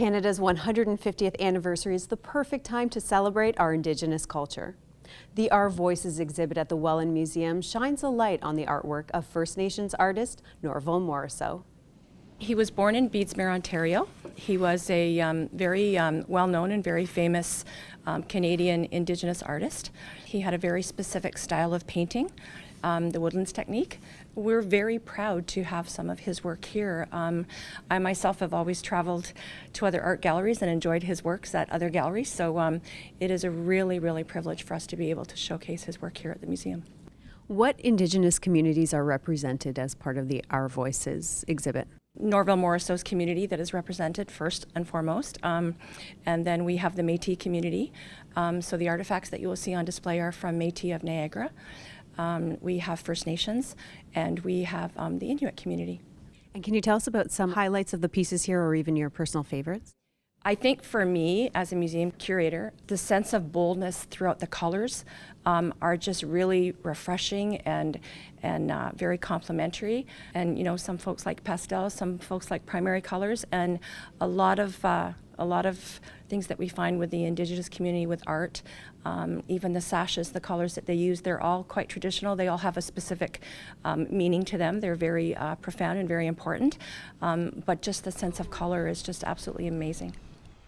Canada's 150th anniversary is the perfect time to celebrate our Indigenous culture. The Our Voices exhibit at the Welland Museum shines a light on the artwork of First Nations artist Norval Morrisseau. He was born in Beedsmere, Ontario. He was a very well-known and very famous Canadian Indigenous artist. He had a very specific style of painting, the woodlands technique. We're very proud to have some of his work here. I myself have always traveled to other art galleries and enjoyed his works at other galleries, so it is a really privilege for us to be able to showcase his work here at the museum. What Indigenous communities are represented as part of the Our Voices exhibit? Norval Morrisseau's community that is represented first and foremost, and then we have the Métis community. So the artifacts that you will see on display are from Métis of Niagara. We have First Nations, and we have the Inuit community. And can you tell us about some highlights of the pieces here, or even your personal favorites? I think for me, as a museum curator, the sense of boldness throughout the colors are just really refreshing and very complimentary. And you know, some folks like pastels, some folks like primary colors, and a lot of things that we find with the Indigenous community with art. Even the sashes, the colors that they use, they're all quite traditional. They all have a specific meaning to them. They're very profound and very important. But just the sense of color is just absolutely amazing.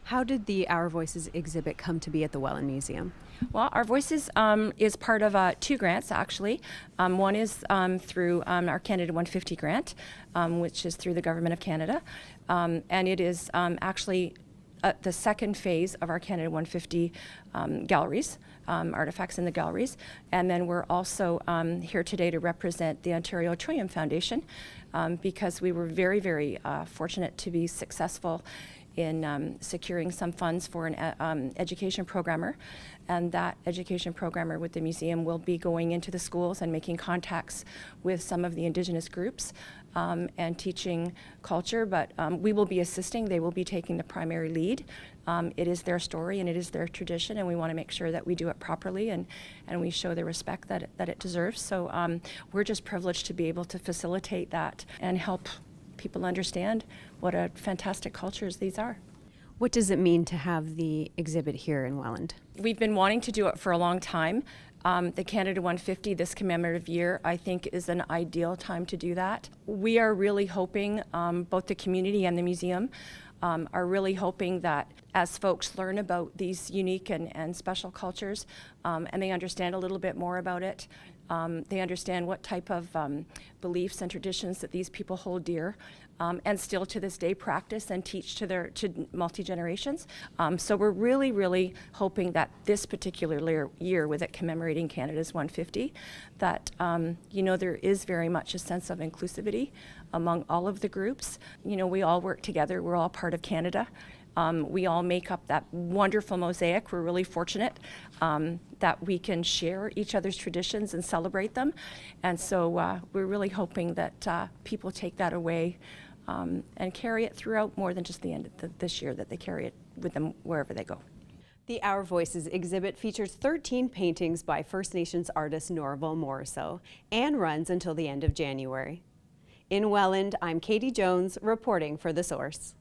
How did the Our Voices exhibit come to be at the Welland Museum? Well, Our Voices is part of two grants, actually. One is through our Canada 150 grant, which is through the Government of Canada. And it is actually the second phase of our Canada 150 galleries, artifacts in the galleries. And then we're also here today to represent the Ontario Trillium Foundation because we were very fortunate to be successful in securing some funds for an education programmer. And that education programmer with the museum will be going into the schools and making contacts with some of the Indigenous groups and teaching culture, but we will be assisting. They will be taking the primary lead. It is their story and it is their tradition, and we want to make sure that we do it properly and we show the respect that it deserves. So we're just privileged to be able to facilitate that and help people understand what a fantastic cultures these are. What does it mean to have the exhibit here in Welland? We've been wanting to do it for a long time. The Canada 150, this commemorative year, I think is an ideal time to do that. We are really hoping, both the community and the museum, are really hoping that as folks learn about these unique and special cultures and they understand a little bit more about it, they understand what type of beliefs and traditions that these people hold dear and still to this day practice and teach to multi-generations. So we're really hoping that this particular year, with it commemorating Canada's 150, that you know, there is very much a sense of inclusivity among all of the groups. You know, we all work together, we're all part of Canada. We all make up that wonderful mosaic. We're really fortunate that we can share each other's traditions and celebrate them. And so we're really hoping that people take that away and carry it throughout more than just the end of this year, that they carry it with them wherever they go. The Our Voices exhibit features 13 paintings by First Nations artist Norval Morrisseau and runs until the end of January. In Welland, I'm Katie Jones reporting for The Source.